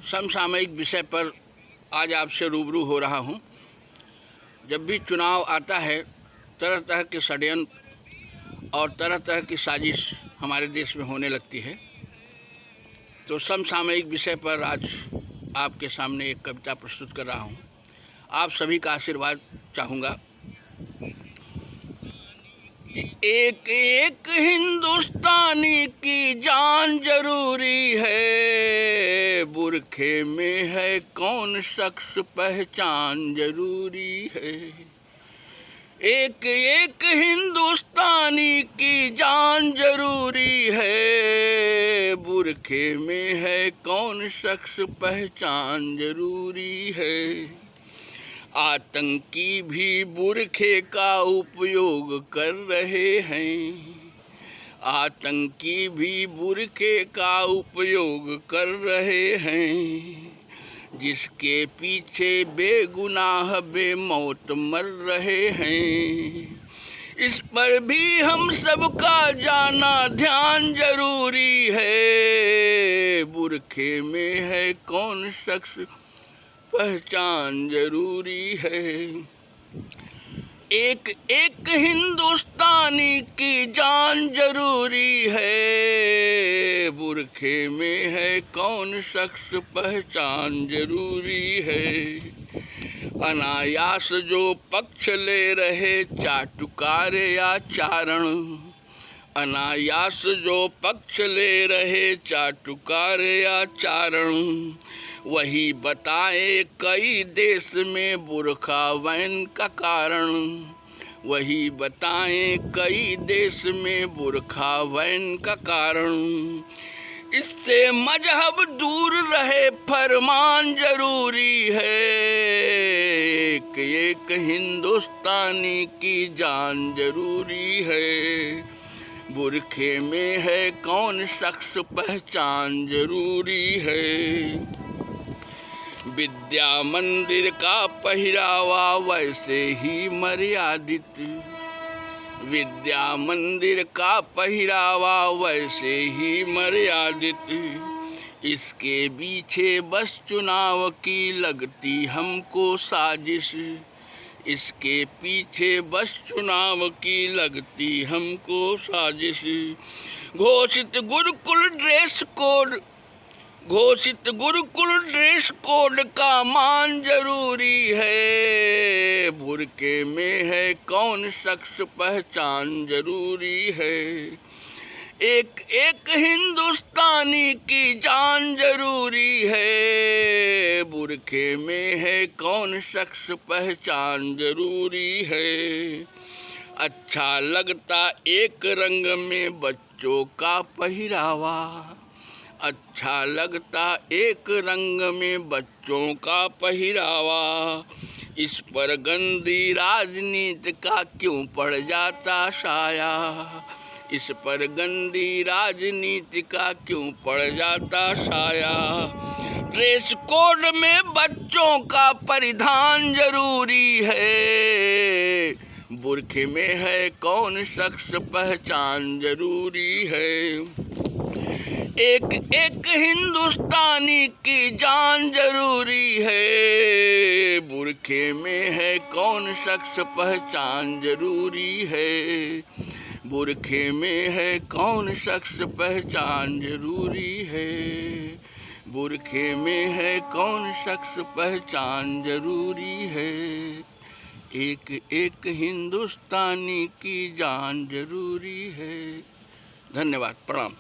समसामयिक विषय पर आज आपसे रूबरू हो रहा हूँ। जब भी चुनाव आता है, तरह तरह के षड्यंत्र और तरह तरह की साजिश हमारे देश में होने लगती है। तो समसामयिक विषय पर आज आपके सामने एक कविता प्रस्तुत कर रहा हूँ। आप सभी का आशीर्वाद चाहूँगा। एक एक हिंदुस्तानी की जान जरूरी है, बुरखे में है कौन शख्स पहचान जरूरी है। एक एक हिंदुस्तानी की जान जरूरी है, बुरखे में है कौन शख्स पहचान जरूरी है। आतंकी भी बुरखे का उपयोग कर रहे हैं, आतंकी भी बुरखे का उपयोग कर रहे हैं। जिसके पीछे बेगुनाह बेमौत मर रहे हैं, इस पर भी हम सबका जाना ध्यान जरूरी है। बुरखे में है कौन शख्स पहचान जरूरी है। एक एक हिंदुस्तानी की जान जरूरी है, बुरखे में है कौन शख्स पहचान जरूरी है। अनायास जो पक्ष ले रहे चाटुकार या चारण, अनायास जो पक्ष ले रहे चाटुकार या चारण, वही बताए कई देश में बुरखा बैन का कारण। वही बताएं कई देश में बुरखा बैन का कारण। इससे मजहब दूर रहे फरमान जरूरी है। एक एक हिंदुस्तानी की जान जरूरी है, बुरखे में है कौन शख्स पहचान जरूरी है। विद्या मंदिर का पहरावा वैसे ही मर्यादित, विद्या मंदिर का पहरावा वैसे ही मर्यादित। इसके पीछे बस चुनाव की लगती हमको साजिश, इसके पीछे बस चुनाव की लगती हमको साजिश। घोषित गुरुकुल ड्रेस कोड, घोषित गुरुकुल ड्रेस कोड का मान जरूरी है, बुरखे में है कौन शख्स पहचान जरूरी है। एक एक हिंदुस्तानी की जान जरूरी है, बुरखे में है कौन शख्स पहचान जरूरी है। अच्छा लगता एक रंग में बच्चों का पहरावा, अच्छा लगता एक रंग में बच्चों का पहरावा। इस पर गंदी राजनीति का क्यों पड़ जाता साया, इस पर गंदी राजनीति का क्यों पड़ जाता साया। ड्रेस कोड में बच्चों का परिधान जरूरी है, बुरखे में है कौन शख्स पहचान जरूरी है। एक एक हिंदुस्तानी की जान जरूरी है, बुरखे में है कौन शख्स पहचान जरूरी है। बुरखे में है कौन शख्स पहचान जरूरी है, बुरखे में है कौन शख्स पहचान जरूरी है। एक एक हिंदुस्तानी की जान जरूरी है। धन्यवाद, प्रणाम।